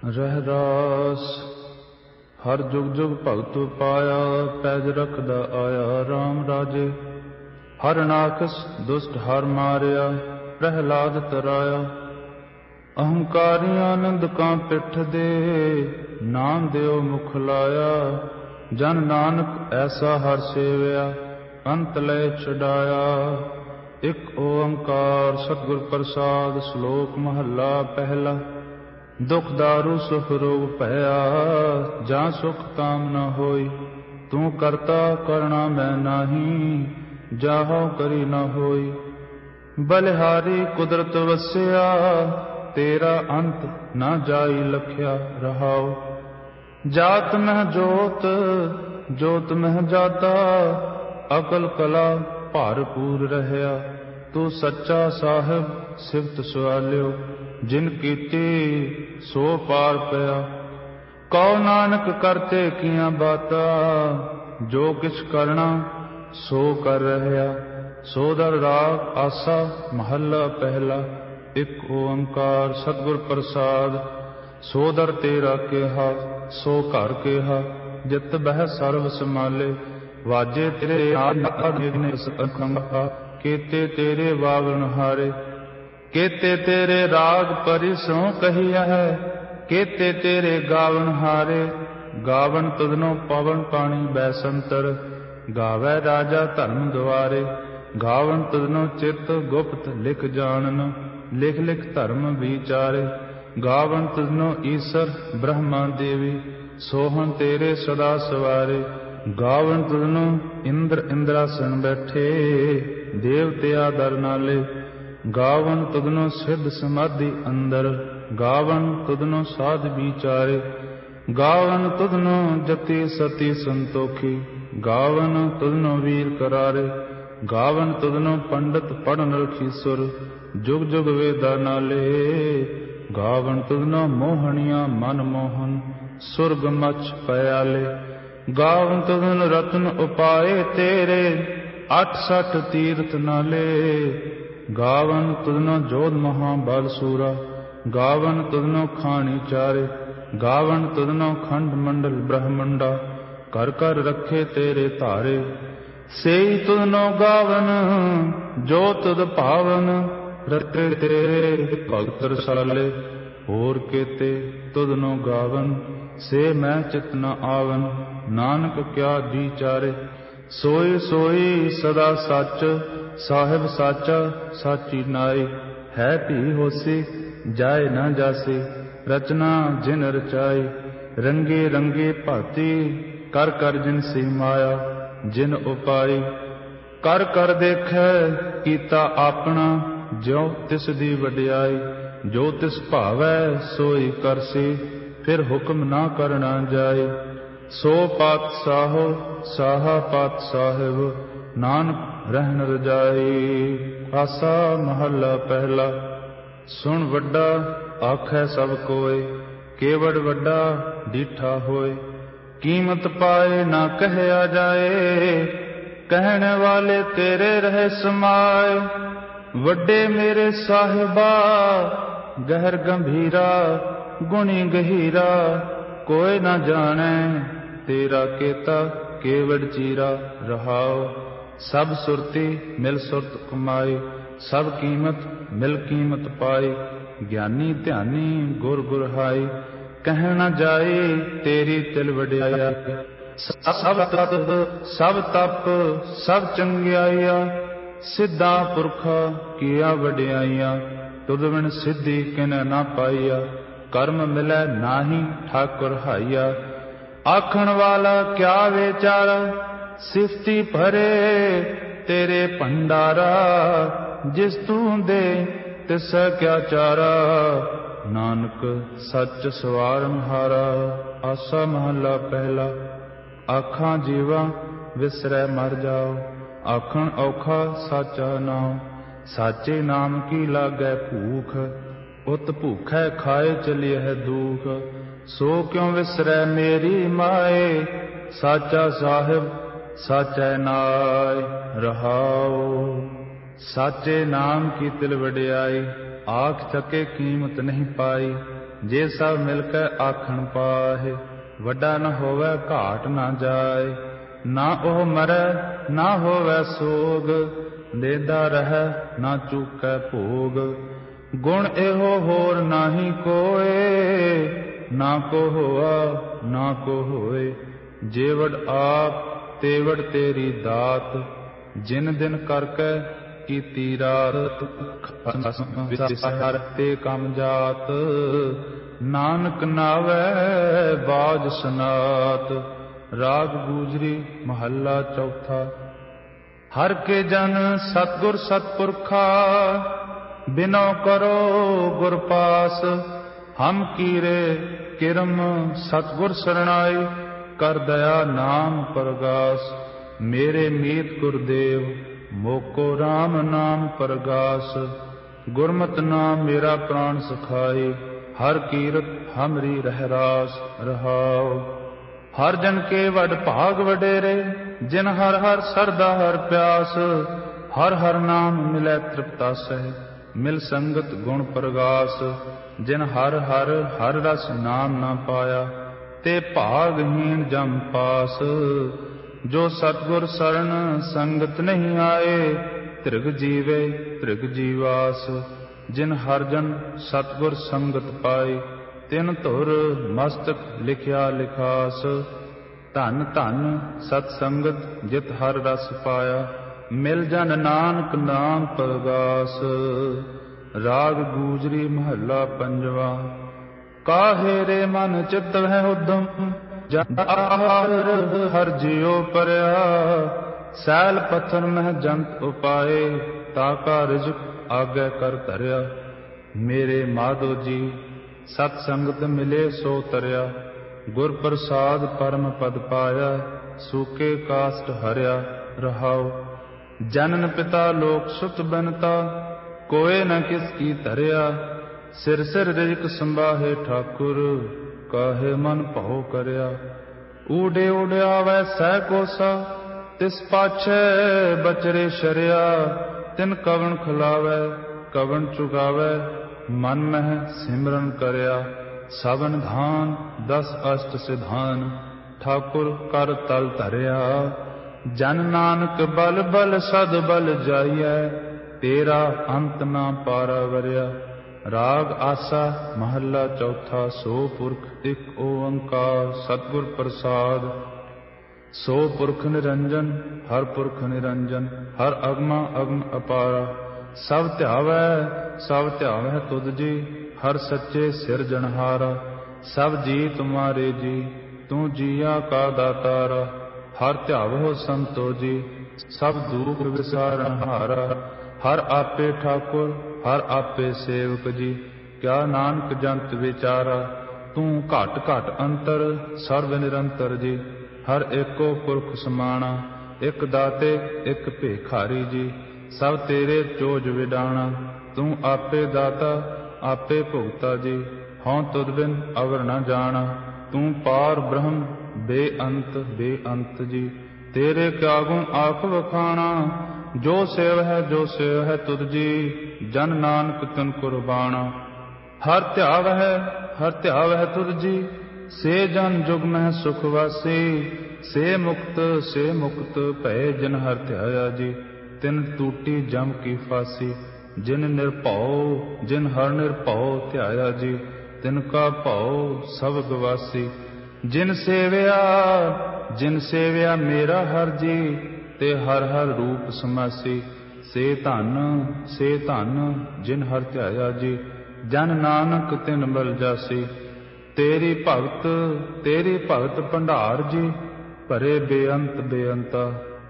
रहरास हर जुग जुग भगत पाया, पैज रखदा आया राम राजे। हर नाखस दुष्ट हर मारिया, प्रहलाद तराया। अहंकारी आनंद का पिठ दे, नाम देओ मुख लाया। जन नानक ऐसा हर सेवया, अंत लय छुड़ाया। एक ओंकार सतगुर प्रसाद, श्लोक महला पहला। दुख दारू सुख रोग भया, जा सुख काम न होई। तू करता करना मैं नाही, जाहो करी न होई। बलिहारी कुदरत वस्या, तेरा अंत न जाई लख्या रहाओ। जात मह जोत, जोत मह जाता, अकल कला भरपूर रहया। तू सच्चा साहिब सिफत सवालियो, जिन कीती सो पार पया। कौ नानक करते किया बाता, जो किछ करना सो कर रहया। सोदर राग आसा महला पहला। एक ओंकार सतगुर प्रसाद, सोदर तेरा केहा सो घर केहा। जित बह सर्व समाले, वाजे तेरे केते तेरे वागन हारे। केते तेरे राग परिसों कहिया है, केते तेरे गावन हारे। गावन तुधनो पवन पानी बैसंतर, गावै राजा धर्म द्वारे। गावन तुधनो चित गुप्त लिख जानन, लिख लिख धर्म विचारे। गावन तुधनो ईसर ब्रह्मा देवी, सोहन तेरे सदा सवारे। गावन तुधनो इंद्र इंद्रासन बैठे, देवते आदर नाले। गावन तुधनो सिद्ध समाधि अंदर, गावन तुधनो साध विचारे। गावन तुधनो जति सती संतोखी, गावन तुधनो वीर करारे। गावन तुधनो पंडित पढ़न रखी सुर, जुग जुग वेदा नाले। गावन तुधनो मोहनिया मन मोहन, सुरग मच पयाले। गावन तुधनो रत्न उपाए तेरे, 68 तीर्थ नाले। गावन तुधनो जोध महाबल सूरा, गावन तुधनो खानी चारे। गावन तुधनो खंड मंडल ब्रह्मंडा, कर कर रखे तेरे तारे। सेई तुधनो गावन जो तुध पावन, रटे तेरे भगत रसाले। होर केते तुधनो गावन, से मैं चित न आवन। नानक क्या विचारे, सोई सोई सदा सच। साहिब साचा साची नाई, है भी होसी जाए न जासी। रचना जिन रचाई, रंगे रंगे भाती। कर कर जिन सी माया, जिन उपाई। कर कर देखै कीता आपना, ज्यों तिस दी वडियाई। जो तिस भावै सोई करसी, फिर हुक्म ना करना जाए। सो पातशाहो साहा पात साहिब, नानक रहन रजाई। आसा महला पहला। सुन वड्डा आखै सब कोय, केवड़ वड्डा डीठा होय। कीमत पाए ना कहया जाए, कहने वाले तेरे रहे समाए। वड्डे मेरे साहिबा गहर गंभीरा, गुणी गहीरा। कोई ना जाने तेरा केता, केवड़ चीरा रहाओ। सब सुरती मिल सुरत कमाई, सब कीमत मिल कीमत पाई। ज्ञानी ध्यानी गुर गुरहाई, कह न जाए तेरी तिल वड्याई। सब तप सब तप सब चंगियाइया, सिद्धा पुरखा किया वड्याइया। तुद बिन सिद्धि किन ना पाइया, कर्म मिलै नाही ठाकुर हाइया। आखण वाला क्या विचारा, सिफती भरे तेरे भंडारा। जिस तू दे तिस क्या चारा, नानक सच सवारन हारा। आसा महला पहला। आखां जीवा विसरै मर जाओ, आखण औखा साचा नाम। साचे नाम की लागै भूख, उत भूखै खाए चलिए है दुख। सो क्यों विसरै मेरी माए, साचा साहिब साचै नाय रहाओ। साचे नाम की तिल वड्याई, आख थके कीमत नहीं पाई। जे सब मिलकै आखण पाहे। वड्डा न होवै घाट न जाए, ना ओह मरै ना होवै सोग। देदा रहै ना चूकै भोग, गुण एहो होर नाही कोए। ना को होआ ना को होए, जेवड़ आप तेवड़ तेरी दात। जिन दिन करकै कीती रात, ते कम जात। नानक नावै बाज सनात। राग गूजरी महला चौथा। हर के जन सतगुर सतपुरखा, बिनो करो गुर पास। हम कीरे किरम सतगुर सरणाई, कर दया नाम परगास। मेरे मीत गुरदेव मोको राम नाम परगास। गुरमत नाम मेरा प्राण सखाई, हर कीरत हमरी रहरास रहाओ। हर जन के वड भाग वडेरे, जिन हर हर सरदा हर प्यास। हर हर नाम मिलै तृप्तासै, मिल संगत गुण परगास। जिन हर हर हर रस नाम न पाया, ते भागहीन जम पास। जो सतगुर शरण संगत नहीं आए, त्रिग जीवे त्रिग जीवास। जिन हर जन सतगुर संगत पाई, तिन धुर मस्तक लिखिया लिखास। धन धन सतसंगत जित हर रस पाया, मिल जन नानक नाम परगास। राग गूजरी महला पंजवा। काहे रे मन चित है उद्दम, हर जियो परया। सैल पत्थर मह जंत उपाए, ताका रिजक आगे कर धरया। मेरे माधो जी सतसंगत मिले सो तरया। गुर प्रसाद परम पद पाया, सूके काष्ट हरया रहाओ। जनन पिता लोक सुत बनता, कोय न किसकी धरया। सिर सिर रिजक संभाहे ठाकुर, काहे मन भौ करया। ऊडे उड़ावै सह कोसा, तिस पाछै बचरे शरिया। तिन कवन खिलावै कवन चुगावै, मन मह सिमरन करया। सावन धान दस अष्ट सिधान, ठाकुर कर तल धरया। जन नानक बल बल सद बल जाइयै, तेरा अंत ना पारा वरया। राग आसा महला चौथा। सो पुरख एक ओंकार सतगुर प्रसाद। सो पुरख निरंजन हर पुरख निरंजन, हर अगमा अगम अपारा। सब ध्यावै तुध जी, हर सच्चे सिरजनहारा। सब जी तुम्हारे जी, तू जिया का दातारा। हर ध्यावो संतो जी, सब दुख विसारण हारा। हर आपे ठाकुर हर आपे सेवक जी, क्या नानक जंत विचारा। तू घट घट अंतर सर्व निरंतर जी, हर एको पुरख समाना। एक दाते एक भेखारी जी, सब तेरे चोज विडाना। तू आपे दाता आपे भुगता जी, हों तुद बिन अवर न जाना। तू पार ब्रह्म बेअंत जी, तेरे त्यागों आख वखाना। जो सेव है तुद जी, जन नानक तिन कुर्बाना। हर ध्याव है तुद जी, से जन जुग में सुख वासी। से मुक्त भय जिन हर ध्याया जी, तिन टूटी जम की फांसी। जिन हर निर्भौ ध्याया जी, तिनका भौ सब गवासी। जिन सेव्या मेरा हर जी, ते हर हर रूप समासी। से धन जिन हर ध्याया जी, जन नानक तिन बल जासी। तेरी भगत भंडार जी, भरे बेअंता।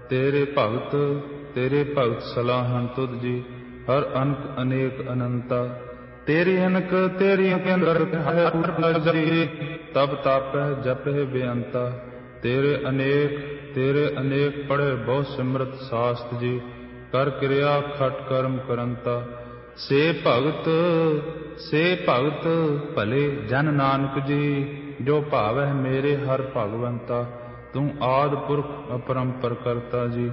तेरे भगत सलाहन तुद जी, हर अनक अनेक अनंता। तेरी अनक तेरी अंदर तब तापै जपै बेअंता। तेरे अनेक पढ़े बहु सिमरत शास्त्र जी, कर क्रिया खट कर्म करंता। से भगत भले जन नानक जी, जो भावै मेरे हर भगवंता। तू आद पुरख अपरंपर करता जी,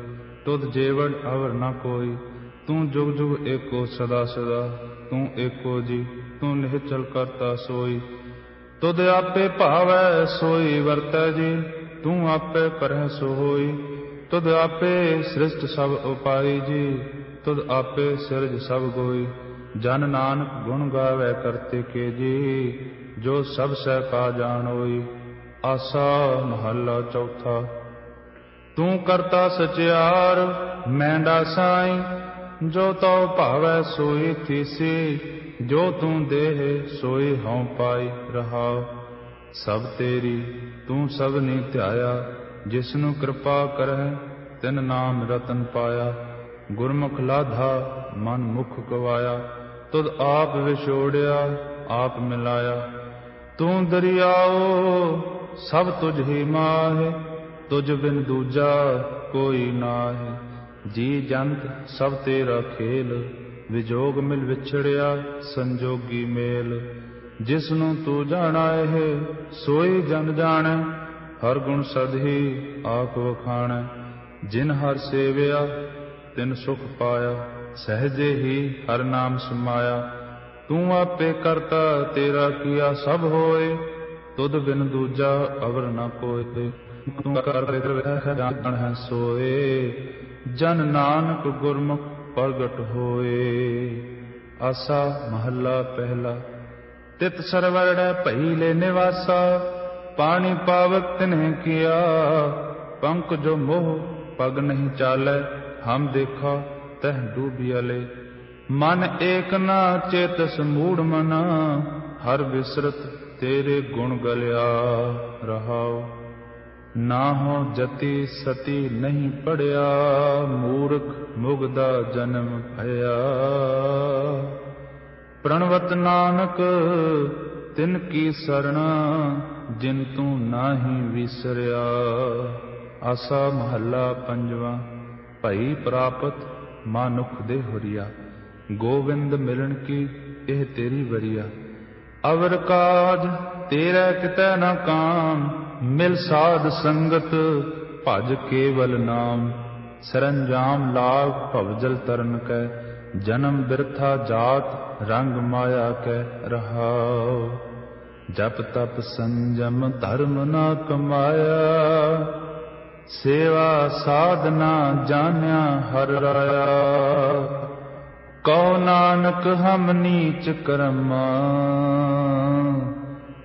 तुद जेवड़ अवर न कोई। तू जुग जुग एको सदा सदा, तू एको जी। ਤੂੰ ਨਿਹਚਲ ਕਰਤਾ ਸੋਈ। ਤੁਧ ਆਪੇ ਭਾਵੈ ਸੋਈ ਵਰਤੈ ਜੀ, ਤੂੰ ਆਪੇ ਕਰਹਿ ਸੋ ਹੋਈ। ਤੁਧ ਆਪੇ ਸ੍ਰਿਸ਼ਟ ਸਭ ਉਪਾਈ ਜੀ, ਤੁਧ ਆਪੇ ਸਿਰਜ ਸਭ ਗੋਈ। ਜਨ ਨਾਨਕ ਗੁਣ ਗਾਵੈ ਕਰਤੇ ਕੇ ਜੀ, ਜੋ ਸਭ ਸਹਿ ਕਾ ਜਾਣ ਹੋਈ। ਆਸਾ ਮਹੱਲਾ ਚੌਥਾ। ਤੂੰ ਕਰਤਾ ਸਚਿਆਰ ਮੈਂਡਾ ਸਾਈ, ਜੋ ਤਉ ਭਾਵੈ ਸੋਈ ਥੀਸੀ। ਜੋ ਤੂੰ ਦੇਹ ਸੋਈ ਹਉ ਪਾਈ ਰਹਾਉ। ਸਭ ਤੇਰੀ ਤੂੰ ਸਭਨੀ ਧਿਆਇਆ, ਜਿਸਨੂੰ ਕਿਰਪਾ ਕਰਹਿ ਤਿਨ ਨਾਮ ਰਤਨ ਪਾਇਆ। ਗੁਰਮੁਖ ਲਾਧਾ ਮਨ ਮੁਖ ਗਵਾਇਆ, ਤੁਧ ਆਪ ਵਿਛੋੜਿਆ ਆਪ ਮਿਲਾਇਆ। ਤੂੰ ਦਰਿਆਓ ਸਭ ਤੁਝ ਹੀ ਮਾਹੇ, ਤੁਝ ਬਿਨ ਦੂਜਾ ਕੋਈ ਨਾਹੀ। ਜੀ ਜੰਤ ਸਭ ਤੇਰਾ ਖੇਲ, ਵਿਜੋਗ ਮਿਲ ਵਿਛੜਿਆ ਸੰਜੋਗੀ ਮੇਲ। ਜਿਸਨੂੰ ਤੂੰ ਜਾਣਾ ਏ ਸੋਈ ਜਨ ਜਾਣੈ, ਹਰ ਗੁਣ ਸਦਹੀ ਆਪ ਵਖਾਣੈ। ਜਿਨ ਹਰ ਸੇਵਿਆ ਤਿਨ ਸੁਖ ਪਾਇਆ, ਸਹਿਜੇ ਹੀ ਹਰ ਨਾਮ ਸਮਾਇਆ। ਤੂੰ ਆਪੇ ਕਰਤਾ ਤੇਰਾ ਕੀਆ ਸਭ ਹੋਏ, ਤੁਧ ਬਿਨ ਦੂਜਾ ਅਵਰ ਨ ਕੋਇ। ਤੂੰ ਕਰ ਜਾਣ ਹੈ ਸੋਏ, ਜਨ ਨਾਨਕ ਗੁਰਮੁਖ ਪ੍ਰਗਟ ਹੋਏ। ਆਸਾ ਮਹੱਲਾ ਪਹਿਲਾ। ਤਿਤ ਸਰਵਰੜੈ ਭਈ ਲੈ ਨਿਵਾਸਾ, ਪਾਣੀ ਪਾਵਕ ਤਿਨਹਿ ਕੀਆ। ਪੰਕ ਜੋ ਮੋਹ ਪਗ ਨਹੀਂ ਚਾਲੈ, ਹਮ ਦੇਖਾ ਤਹ ਡੂਬਿਆਲੇ। ਮਨ ਏਕ ਨਾ ਚੇਤਸ ਮੂੜ ਮਨਾ, ਹਰ ਬਿਸਰਤ ਤੇਰੇ ਗੁਣ ਗਲਿਆ ਰਹਾਉ। ਨਾਹੋ ਜਤੀ ਸਤੀ ਨਹੀਂ ਪੜਿਆ, ਮੂਰਖ ਮੁਗਦਾ ਜਨਮ ਭਇਆ। ਪ੍ਰਣਵਤ ਨਾਨਕ ਤਿਨ ਕੀ ਸਰਣਾ, ਜਿਨ ਤੂੰ ਨਾਹੀ ਵਿਸਰਿਆ। ਆਸਾ ਮਹੱਲਾ ਪੰਜਵਾਂ। ਭਈ ਪ੍ਰਾਪਤ ਮਾਨੁਖ ਦੇ ਹੁਰੀਆ, ਗੋਵਿੰਦ ਮਿਲਣ ਕੀ ਇਹ ਤੇਰੀ ਵਰੀਆ। ਅਵਰ ਕਾਜ ਤੇਰਾ ਕਿਤੈ ਨ ਕਾਮ, ਮਿਲ ਸਾਧ ਸੰਗਤ ਭਜ ਕੇਵਲ ਨਾਮ। ਸਰੰਜਾਮ ਲਾਗ ਭਵਜਲ ਤਰਨ ਕੈ, ਜਨਮ ਬਿਰਥਾ ਜਾਤ ਰੰਗ ਮਾਇਆ ਕੈ ਰਹਾਉ। ਜਪ ਤਪ ਸੰਜਮ ਧਰਮ ਨਾ ਕਮਾਇਆ, ਸੇਵਾ ਸਾਧਨਾ ਜਾਣਿਆ ਹਰ ਰਾਇਆ। ਕਉ ਨਾਨਕ ਹਮ ਨੀਚ ਕਰਮਾ,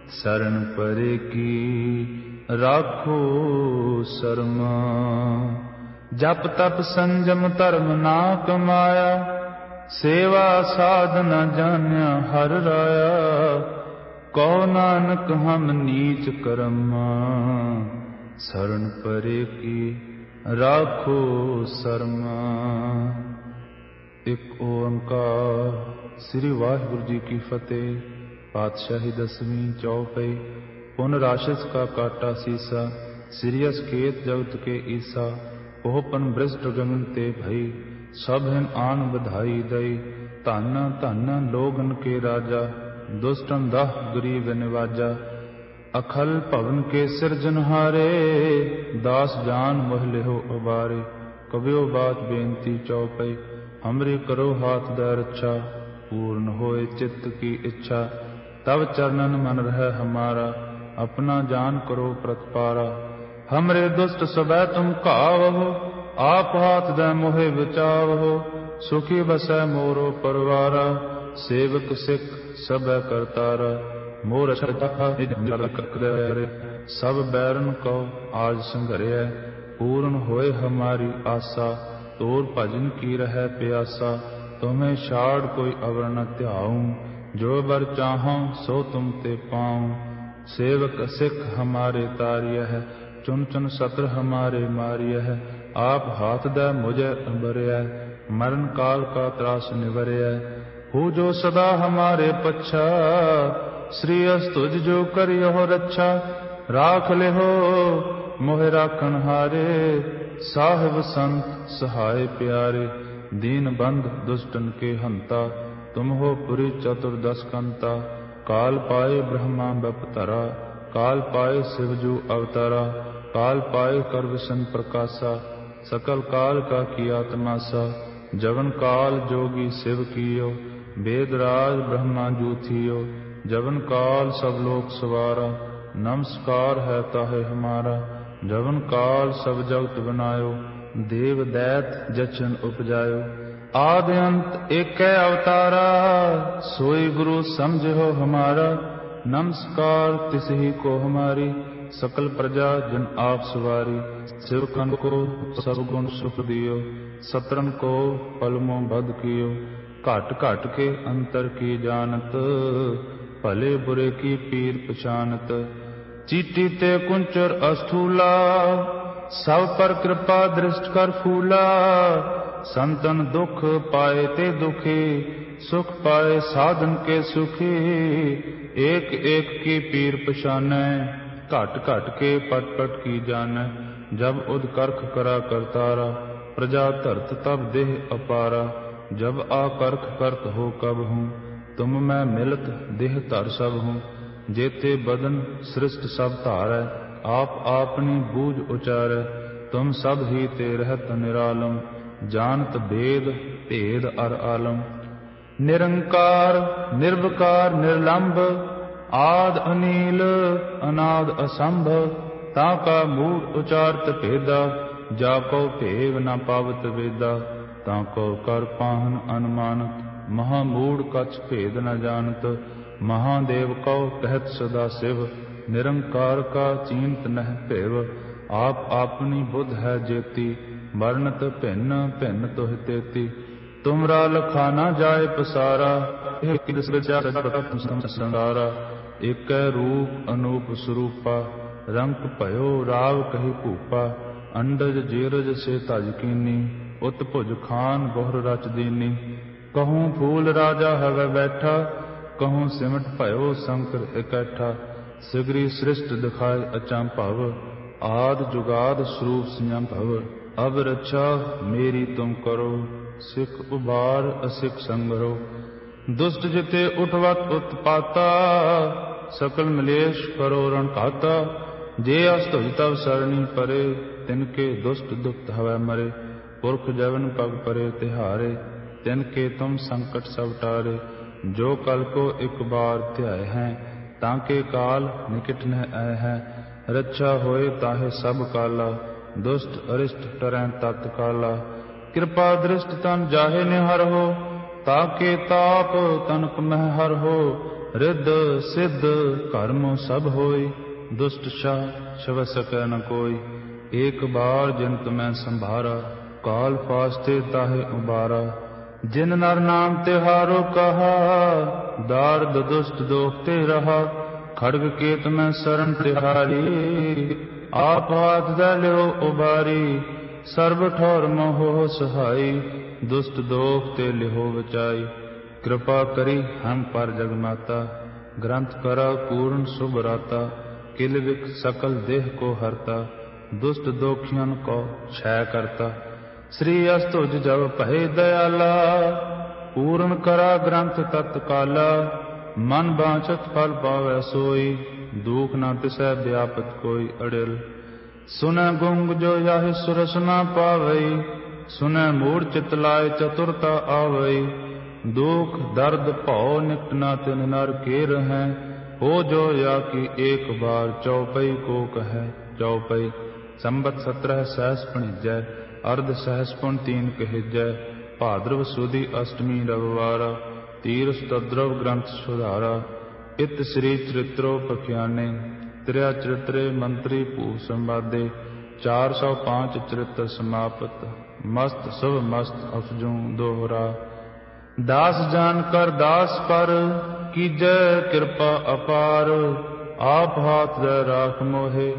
ਸਰਣ ਪਰੇ ਕੀ ਰਾਖੋ ਸਰਮਾ। ਜਪ ਤਪ ਸੰਜਮ ਧਰਮ ਨਾ ਕਮਾਇਆ, ਸੇਵਾ ਸਾਧਨਾ ਜਾਣਿਆ ਹਰ ਰਾਇਆ। ਕਉ ਨਾਨਕ ਹਮ ਨੀਚ ਕਰਮਾ, ਸਰਣ ਪਰੇ ਕੀ ਰਾਖੋ ਸਰਮਾ। ਇੱਕ ਓੰਕਾਰ। ਸ੍ਰੀ ਵਾਹਿਗੁਰੂ ਜੀ ਕੀ ਫਤਿਹ। ਪਾਤਸ਼ਾਹੀ ਦਸਵੀਂ ਚੌਪਈ। ਪੁਨ ਰਾਸ਼ਸ ਕਾ ਕਾਟਾ ਸੀਸਾ, ਸਿਰਿयस केत जगत के ईसा। पोहपन भ्रष्ट गगन ते भई, सब हिन आन बधाई दई। धन धन लोगन के राजा, दुष्टन दाह गरीब निवाजा। अखल भवन के सिरजनहारे, दास जान मोह लिहो उबारे। कवियो बात बेनती चौपई, हमरे करो हाथ दै रक्षा। पूर्ण होए चित्त की इच्छा, तब चरणन मन रह हमारा। अपना जान करो प्रतिपारा, हमरे दुष्ट सबै तुम कावहो। आप हाथ दै मोहे बचावहो, सुखी बसै मोरो परवारा। सेवक सिख सबै करतारा, मोर सब बैरन को आज संघरिया। पूर्ण होए हमारी आसा, तोर भजन की रह प्यासा। तुम्हें छाड़ कोई अवर न ध्याऊं, जो बर चाहूं सो तुम ते पाऊं। सेवक सिख हमारे तारिय है, चुन चुन सत्र हमारे मारिय है। आप हाथ दै मुझे अबरिय, मरण काल का त्रास निवरिय। हो जो सदा हमारे पच्छा, श्री तुझ जो करियो रक्षा। राख ले हो मोहे राखन हारे, साहिब संत सहाय प्यारे। दीन बंध दुष्टन के हंता, तुम हो पुरी चतुर्दश कंता। काल पाए ब्रह्मा बपतरा, काल पाए शिवजू अवतारा। काल पाए कर विष्णु प्रकाशा, सकल काल का किया तमाशा। जवन काल जोगी शिव कियो, वेदराज ब्रह्मा जूथियो, जवन काल सब लोक सवारा। नमस्कार है ताहे हमारा, जवन काल सब जगत बनायो। देव दैत जचन उपजायो, आदि अंत एक अवतारा। सोई गुरु समझो हमारा, नमस्कार तिसही को हमारी। सकल प्रजा जन आप सवारी, सेवकन को सब गुण सुख दियो। सतरन को पलमों बद कियो, घाट घाट के अंतर की जानत। भले बुरे की पीर पछानत, चीटी ते कुंचर अस्थूला। सब पर कृपा दृष्ट कर फूला। संतन दुख पाए ते दुखी, सुख पाए साधन के सुखी। एक एक की पीर पछानै, घट घट के पट पट की जानै। जब उदकर्ख करा करतारा, प्रजा धरत तब देह अपारा। जब आकर्ख करत हो कब हूँ, तुम मैं मिलत देह धर सब हूँ। जेते बदन सृष्ट सब धारै, आप आपनी बूझ उचारै। तुम सब ही ते रहत निरालम, जानत भेद भेद अर आलम। निरंकार निर्विकार निर्लंब, आद अनील अनाद असंभव। ताका मूढ़ उचारत भेदा, जाको भेव न पावत वेदा। ताको कर पाहन अनुमानत, महामूढ़ कछ भेद न जानत। महादेव को कहत सदा शिव, निरंकार का चींत नह भेव। आप आपनी बुध है जेती, वर्णत भिन्न भिन्न तुह तेती। तुमरा लखाना जाय पसारा, संसारा। एक रूप अनूप स्वरूपा, रंग भयो राव कही भूपा। अंडज जेरज से तज कीनी, उत्भुज खान बोहर रच दीनी। कहूँ फूल राजा हवै बैठा, कहूँ सिमट भयो शंकर इकट्ठा। सिगरी सृष्ट दिखाए अचंभव, आद जुगाद स्वरूप संभव। अब रक्षा मेरी तुम करो, सिख उबार असिख संगरो। दुष्ट जिते उठवत उत्पाता, सकल मलेश करो रण घाता। जे अस्तुज तब सरणी परे, तिनके दुष्ट दुख हवै मरे। पुरख जवन पग परे तिहारे, तिनके तुम संकट सब टारे। जो कल को एक बार ध्याय हैं, ताके काल निकट न आए हैं। रक्षा होए ताहे सब काला, दुष्ट अरिष्ट टरै तत्काला। कृपा दृष्ट तन जाहे निहर हो, ताके ताप तनक मह हर हो। रिद्ध सिद्ध कर्मो सब होई, दुष्ट शाह छव सकै न कोई। एक बार जिन तुम्हें संभारा, काल फास्ते ताहे उबारा। जिन नर नाम तिहारो कहा, दार्द दुष्ट दोखते रहा। खड्ग केत में शरण तिहारी, आप हाथ दलियो उबारी। सर्व ठौर मोहो सहाई, दुष्ट दोख ते लिहो बचाई। कृपा करी हम पर जगमाता, ग्रंथ करा पूर्ण शुभ राता। किल विक सकल देह को हरता, दुष्ट दोखियन को क्षय करता। श्री अस्तुज जब भय दयाला, पूर्ण करा ग्रंथ तत्काला। मन बांचत फल पावै सोई, दुख न तिसै व्यापत कोई अड़िल। सुनै गुंग जो याहि सुरस न पावई, सुनै मूढ़ चित लाय चतुरता आवई। दुख दर्द भौ निकट न तिन नर के रहें, हो जो या कि एक बार चौपई को कहे। चौपई संबत 17 सहस पणिजै, अर्ध सहस पुन 3 कहिजै। भाद्रव सुदी अष्टमी रविवारा, तीरथ तद्रव ग्रंथ सुधारा। इत श्री चरित्रो पखियाने, त्रिया चरित्रे मंत्री भूप संवादे। 405 चरित्र समापत, मस्त शुभ मस्त अफजू दोहरा। दास जान कर दास पर, कीजै कृपा अपार। आप हाथ दे राख मोहे,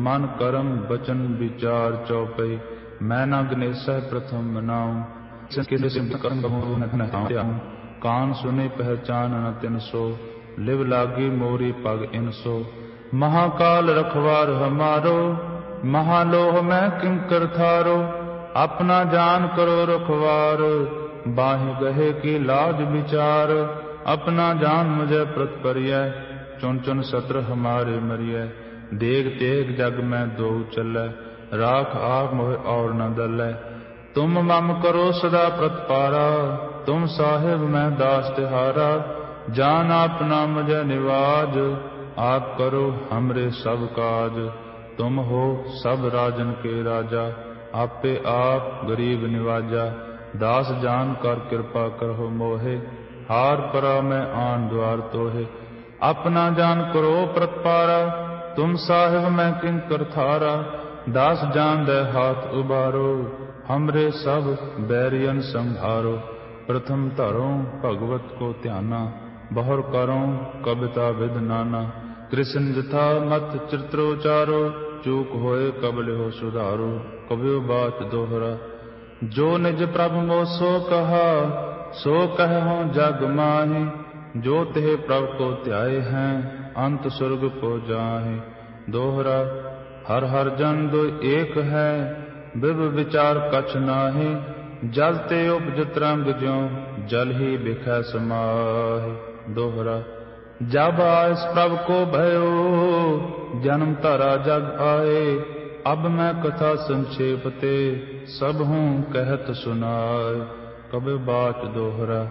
मन कर्म बचन विचार चौपई। मैं न गणेश प्रथम मनाऊं, कान सुने पहचान न तिनसो। लिव लागी मोरी पग इनसो, महाकाल रखवार हमारो। महालोह में किंकर थारो, अपना जान करो रखवार। बाहि गहे की लाज विचार, अपना जान मुझे प्रत करिय। चुन चुन सत्र हमारे मरिय, देग तेग जग में दो चलै। राख आप मोह और न दलै, तुम मम करो सदा प्रतपारा। तुम साहिब मैं दास तिहारा, जान आपना मुझे निवाज, आप करो हमरे सब काज। तुम हो सब राजन के राजा, आपे आप गरीब निवाजा। दास जान कर कृपा करहो मोहे, हार परा मैं आन द्वार तोहे। अपना जान करो प्रतपारा, तुम साहिब मैं किंकर थारा। दास जान दे हाथ उबारो, हमरे सब बैरियन संहारो। प्रथम धरो भगवत को ध्याना, बहुर करो कविता विद नाना। कृष्ण जथा मत चित्रोचारो, चूक होए कबल हो सुधारो। कवियो बात दोहरा, जो निज प्रभु मो सो कहा, सो कहूँ जग माहि। जो तेह प्रभु को ध्याए हैं, अंत स्वर्ग को जाहे। दोहरा, हर हर जन दो एक है, विव विचार कछ नाहि। जल ते उपजत रंग ज्यों, जल ही बिखै समाहि। दोहरा, जब आयस प्रभु को भयो, जन्म धरा जग आए। अब मैं कथा संक्षेप ते, सब हूँ कहत सुनाए। कबि बात दोहरा,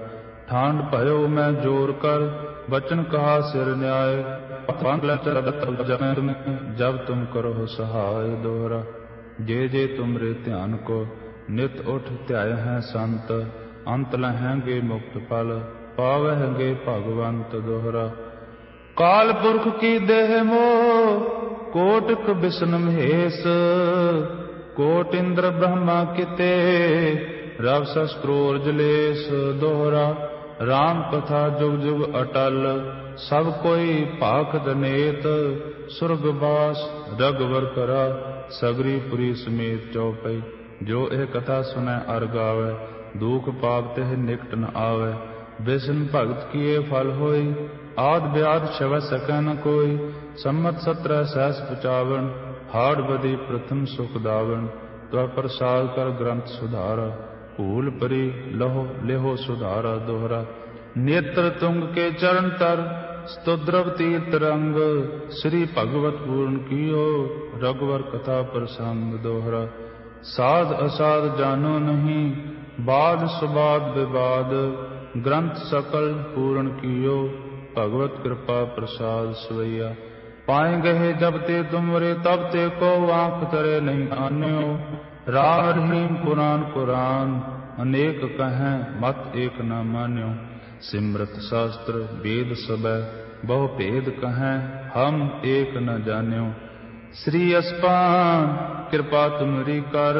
ठांड भयो मैं जोर कर, वचन कहा सिर न्याय। जब तुम करो सहाय। दोहरा, जे जे तुमरे ध्यान को, नित उठ ध्याय हैं संत। अंत लहेंगे मुक्त फल, पावहेंगे भगवंत। दोहरा, काल पुरख की देह मोह, कोटक विष्णु महेश। कोट इंद्र ब्रह्मा किते, रव शस्त्रोर जलेश। दोहरा, राम कथा जुग जुग अटल, सब कोई भाखत नेत। सुरगवास रघुवर करा, सगरी पुरी समेत चौपई। जो यह कथा सुनै अर गावै, दुख पाप तेह निकट न आवै। विष्णु भगत किए फल होई, आद ब्याद छवै सकै न कोई। सम्मत 17 सहस 55, हाड़ बदी प्रथम सुख दावन। त्व प्रसाद कर ग्रंथ सुधारा, भूल परी लहो लेहो सुधारा। दोहरा, नेत्र तुंग के चरण तर, स्तुद्रव तीर्थ रंग। श्री भगवत पूर्ण कियो, रघुवर कथा प्रसंग। दोहरा, साध असाध जानो नहीं, बाद सुबाद विवाद। ग्रंथ सकल पूर्ण कियो, भगवत कृपा प्रसाद सवैया। पाए गए जब ते तुमरे, तब ते को आंख तरे नहीं आन्यो। राम रहीम पुराण कुरान, अनेक कहें मत एक न मान्यो। सिमरत शास्त्र वेद सबै, बहु भेद कहें हम एक न जान्यो। श्री अस्पान कृपा तुमरी कर,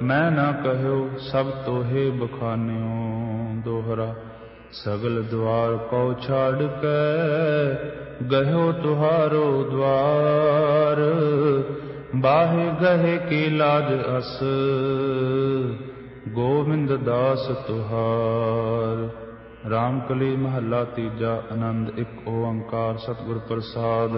मैं न कहो सब तोहे बखान्यो। दोहरा, सगल द्वार को छाड़ के, गयो तुहारो द्वार। बाहे गहे की लाज अस, गोविंद दास तुहार। रामकली महला तीजा। आनंद एक ओंकार सतगुर प्रसाद।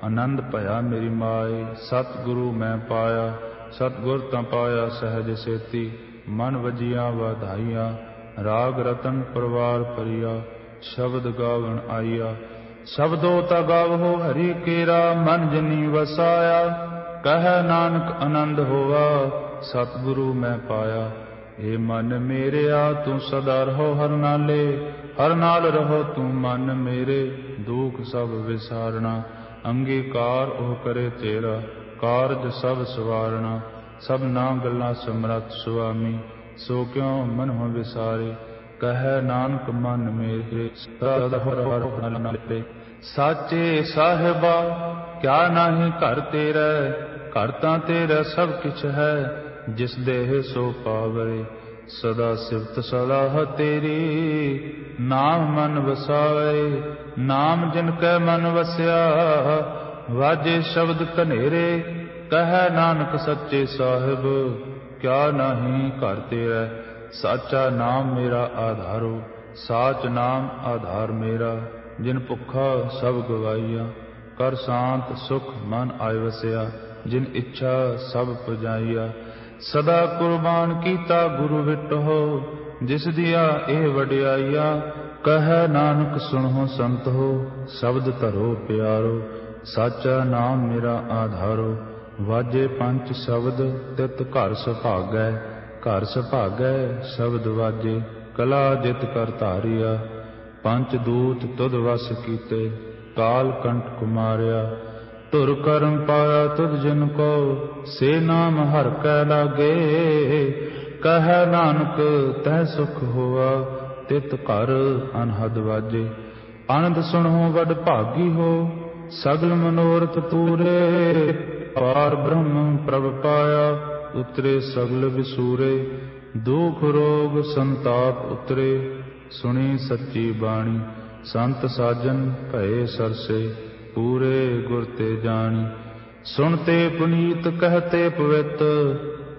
आनंद भया मेरी माए, सतगुरु मैं पाया। सतगुर ता पाया सहज सेती, मन वजिया वाधाइया। राग रतन परवार परिया, शब्द गावन आइया। शब्दो ता गावहो हरि केरा, मन जनी वसाया। कह नानक आनंद होवा, सतगुरु मैं पाया। हे मन मेरेया तू सदा रहो हर नाले, हर नाल रहो तू मन मेरे। दुख सब विसारना, अंगीकार ओह करे तेरा। कारज सब सवारना, सब ना गल्ला समरथ सुआमी। सो क्यों मन हो विसारे, कह नानक मन मेरे। साचे साहिबा क्या नाही घर तेरा, घर तां तेरा सब किछ है। जिस देह सो पावे, सदा सिफत सलाह तेरी। नाम मन वसाए, नाम जिनकै मन वस्या। वाजे शब्द कनेरे, कह नानक सच्चे साहिब। क्या नाही घर तेरा, साचा नाम मेरा आधारो। साच नाम आधार मेरा, जिन भुखा सब गवाइया। कर शांत सुख मन आय वसिया, जिन इच्छा सब पुजाइया। सदा कुर्बान कीता गुरु विटो, जिस दिया ए वडियाइया। कह नानक सुनो संत हो, शब्द धरो प्यारो। साचा नाम मेरा आधारो, वाजे पंच शब्द तित घर सुभागै। घर सुभागै शब्द वाजे, ਕਲਾ ਜਿਤ ਕਰ ਧਾਰਿਆ। ਪੰਚ ਦੂਤ ਤੁਧ ਵਸ ਕੀਤੇ, ਕਾਲ ਕੰਠ ਕੁਮਾਰਿਆ। ਧੁਰ ਕਰਮ ਪਾਇਆ ਤੁਧ ਜਿਨ ਕੋ, ਸੇ ਨਾਮ ਹਰਿ ਕੈ ਲਾਗੇ। ਕਹੈ ਨਾਨਕ ਤੈ ਸੁਖ ਹੋਆ, ਤਿਤ ਘਰ ਅਨਹਦ ਵਾਜੇ। ਆਨੰਦ ਸੁਣੋ ਵਡ ਭਾਗੀ ਹੋ, ਸਗਲ ਮਨੋਰਥ ਪੂਰੇ। ਅਪਾਰ ਬ੍ਰਹਮ ਪ੍ਰਭ ਪਾਇਆ, ਉਤਰੇ ਸਗਲ ਵਿਸੂਰੇ। ਦੁਖ ਰੋਗ ਸੰਤਾਪ ਉਤਰੇ, ਸੁਣੀ ਸੱਚੀ ਬਾਣੀ। ਸੰਤ ਸਾਜਨ ਭਏ ਸਰਸੇ, ਪੂਰੇ ਗੁਰ ਤੇ ਜਾਣੀ। ਸੁਣਤੇ ਪੁਨੀਤ ਕਹਤੇ ਪਵਿੱਤ,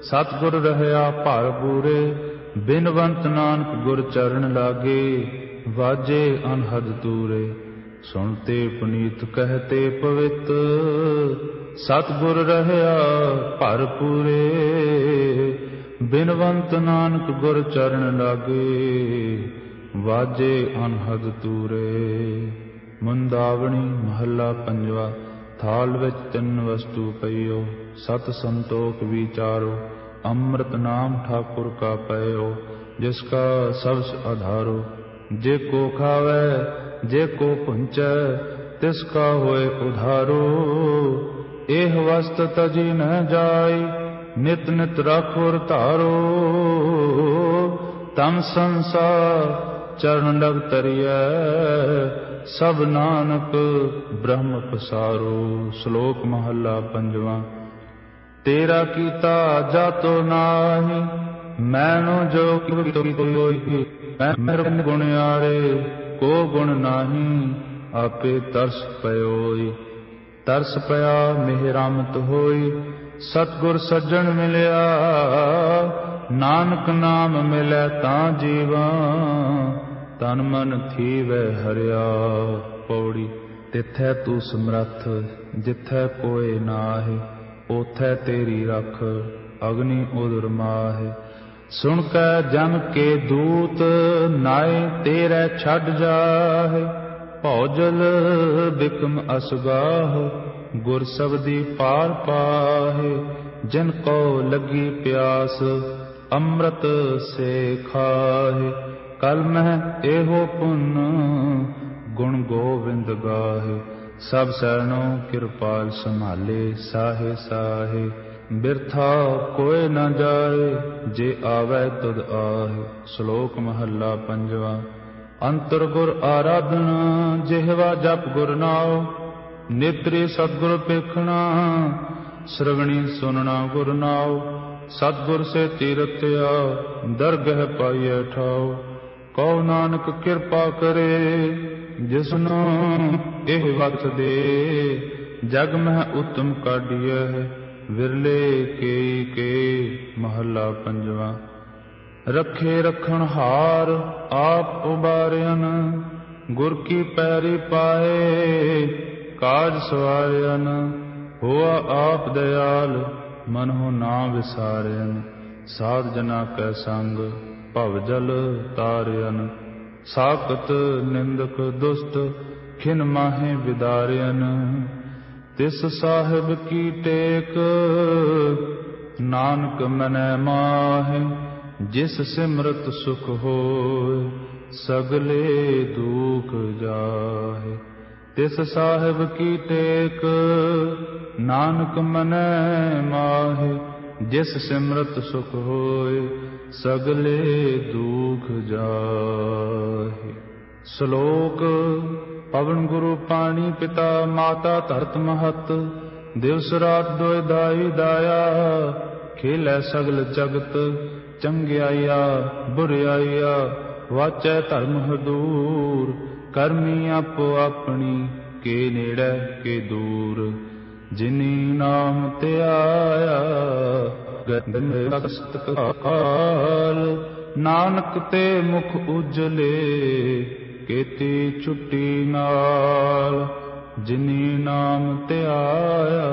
ਸਤਿਗੁਰ ਰਹਿਆ ਭਰ ਪੂਰੇ। ਬਿਨਵੰਤ ਨਾਨਕ ਗੁਰ ਚਰਨ ਲਾਗੇ, ਵਾਜੇ ਅਨਹਦ ਤੂਰੇ। ਸੁਣਤੇ ਪੁਨੀਤ ਕਹਤੇ ਪਵਿੱਤ, ਸਤਿਗੁਰ ਰਹਿਆ ਭਰ ਪੂਰੇ। ਬਿਨਵੰਤ ਨਾਨਕ ਗੁਰ ਚਰਨ ਲਾਗੇ, ਵਾਜੇ ਅਨਹਦ ਤੂਰੇ। ਮੁੰਦਾਵਣੀ ਮਹੱਲਾ ਪੰਜਵਾ। ਥਾਲ ਵਿੱਚ ਤਿੰਨ ਵਸਤੂ ਪਈਓ, ਸਤ ਸੰਤੋਖ ਵਿਚਾਰੋ। ਅੰਮ੍ਰਿਤ ਨਾਮ ਠਾਕੁਰ ਕਾ ਪਇਓ, ਜਿਸ ਕਾ ਸਬਸ ਆਧਾਰੋ। ਜੇ ਕੋ ਖਾਵੈ ਜੇ ਕੋ ਪੁੰਚੈ, ਤਿਸ ਕਾ ਹੋਏ ਉਧਾਰੋ। ਇਹ ਵਸਤ ਤਜੀ ਨ ਜਾਈ, ਨਿਤ ਨਿਤ ਰਾਖੁਰ ਧਾਰੋ। ਤਮ ਸੰਸਾਰ ਚਰਨ ਲਗ ਤਰੀਐ, ਸਭ ਨਾਨਕ ਬ੍ਰਹਮ ਪਸਾਰੋ। ਸ਼ਲੋਕ ਮਹੱਲਾ ਪੰਜਵਾ। ਤੇਰਾ ਕੀਤਾ ਜਾਤੋ ਨਾਹੀ, ਮੈਨੋ ਜੋ ਕੋਈ। ਮੈਂ ਗੁਣਿਆਰੇ ਕੋ ਗੁਣ ਨਾਹੀ, ਆਪੇ ਤਰਸ ਪਇਓਈ। ਤਰਸ ਪਿਆ ਮਿਹਰਾਮਤ ਹੋਈ, ਸਤਿਗੁਰ ਸੱਜਣ ਮਿਲਿਆ। ਨਾਨਕ ਨਾਮ ਮਿਲੈ ਤਾਂ ਜੀਵਾਂ, ਤਨ ਮਨ ਥੀਵੈ ਹਰਿਆ। ਪੌੜੀ। ਤਿਥੈ ਤੂੰ ਸਮਰੱਥ, ਜਿਥੈ ਕੋਇ ਨਾਹਿ। ਓਥੈ ਤੇਰੀ ਰਖ, ਅਗਨੀ ਉਦਰ ਮਾਹਿ। ਸੁਣ ਕੈ ਜਮ ਕੇ ਦੂਤ, ਨਾਏ ਤੇਰੇ ਛੱਡ ਜਾਹਿ। ਭੌਜਲ ਬਿਕਮ ਅਸਗਾਹ, ਗੁਰ ਸਬਦੀ ਪਾਰ ਪਾਹਿ। ਜਿਨ ਕੋ ਲੱਗੀ ਪਿਆਸ, ਅੰਮ੍ਰਿਤ ਸੇ ਖਾਹਿ। ਕਲ ਮਹਿ ਇਹੋ ਪੁੰਨ, ਗੁਣ ਗੋਵਿੰਦ ਗਾਹਿ। ਸਭ ਸਰਣੋ ਕਿਰਪਾਲ ਸੰਭਾਲੇ, ਸਾਹੇ ਸਾਹੇ। ਬਿਰਥਾ ਕੋਇ ਨ ਜਾਏ, ਜੇ ਆਵੈ ਤੁਧ ਆਹਿ। ਸ਼ਲੋਕ ਮਹੱਲਾ ਪੰਜਵਾ। ਅੰਤਰ ਗੁਰ ਆਰਾਧਨਾ, ਜਿਹਵਾ ਜਪ ਗੁਰ ਨਾਉ। ਨੇਤਰੇ ਸਤਿਗੁਰ ਪੇਖਣਾ, ਸਰਵਣੀ ਸੁਨਣਾ ਗੁਰ ਨਾਉ। ਸਤਿਗੁਰ ਸੇ ਤੀਰਥਿਆ, ਦਰਗਹਿ ਪਾਈਐ ਠਾਉ। ਕਉ ਨਾਨਕ ਕਿਰਪਾ ਕਰੇ, ਜਿਸਨੂੰ ਇਹ ਵਕਤ ਦੇ। ਜਗ ਮਹਿ ਉਤਮ ਕਾਢੀਐ, ਵਿਰਲੇ ਕੇ ਕੇ। ਮਹੱਲਾ ਪੰਜਵਾ। ਰੱਖੇ ਰੱਖਣ ਹਾਰ, ਆਪ ਉਬਾਰਿਆਨ। ਗੁਰ ਕੀ ਪੈਰੀ ਪਾਏ, ਕਾਜ ਸਵਾਰਿਆਨ। ਹੋਆ ਆਪ ਦਇਆਲ, ਮਨਹੁ ਨਾ ਵਿਸਾਰਿਆਨ। ਸਾਧ ਜਨਾ ਕੈ ਸੰਗ, ਭਵ ਜਲ ਤਾਰਿਆਨ। ਸਾਕਤ ਨਿੰਦਕ ਦੁਸ਼ਟ, ਖਿਨ ਮਾਹੇ ਵਿਦਾਰਿਆਨ। ਤਿਸ ਸਾਹਿਬ ਕੀ ਟੇਕ, ਨਾਨਕ ਮਨੈ ਮਾਹੇ। ਜਿਸ ਸਿਮਰਤ ਸੁਖ ਹੋਇ, ਸਗਲੇ ਦੁਖ ਜਾਹੇ। ਤਿਸ ਸਾਹਿਬ ਕੀ ਟੇਕ, ਨਾਨਕ ਮਨੈ ਮਾਹੇ। ਜਿਸ ਸਿਮਰਤ ਸੁਖ ਹੋਇ, ਸਗਲੇ ਦੁਖ ਜਾਹੇ। ਸ਼ਲੋਕ। ਪਵਨ ਗੁਰੂ ਪਾਣੀ ਪਿਤਾ, ਮਾਤਾ ਧਰਤ ਮਹਤ। ਦਿਵਸ ਰਾਤ ਦੋਇ ਦਾਈ ਦਾਇਆ, ਖੇਲੈ ਸਗਲ ਜਗਤ। ਚੰਗਿਆਈਆ ਬੁਰਿਆਈਆ, ਵਾਚੈ ਧਰਮ ਹਦੂਰ। ਕਰਮੀ ਆਪੋ ਆਪਣੀ, ਕੇ ਨੇੜੇ ਕੇ ਦੂਰ। ਜਿਨੀ ਨਾਮ ਧਿਆਇਆ, ਗਏ ਕਸਤ ਕਾਲ। ਨਾਨਕ ਤੇ ਮੁਖ ਉਜਲੇ, ਕੀਤੀ ਛੁੱਟੀ ਨਾਲ। ਜਿਨੀ ਨਾਮ ਧਿਆਇਆ,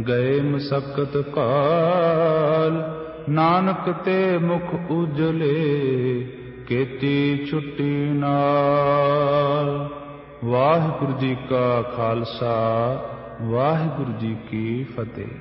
ਗਏ ਮਸਕਤ ਕਾਲ। ਨਾਨਕ ਤੇ ਮੁਖ ਉਜਲੇ, ਕੀਤੀ ਛੁੱਟੀ ਨਾਲ। ਵਾਹਿਗੁਰੂ ਜੀ ਕਾ ਖਾਲਸਾ, ਵਾਹਿਗੁਰੂ ਜੀ ਕੀ ਫਤਿਹ।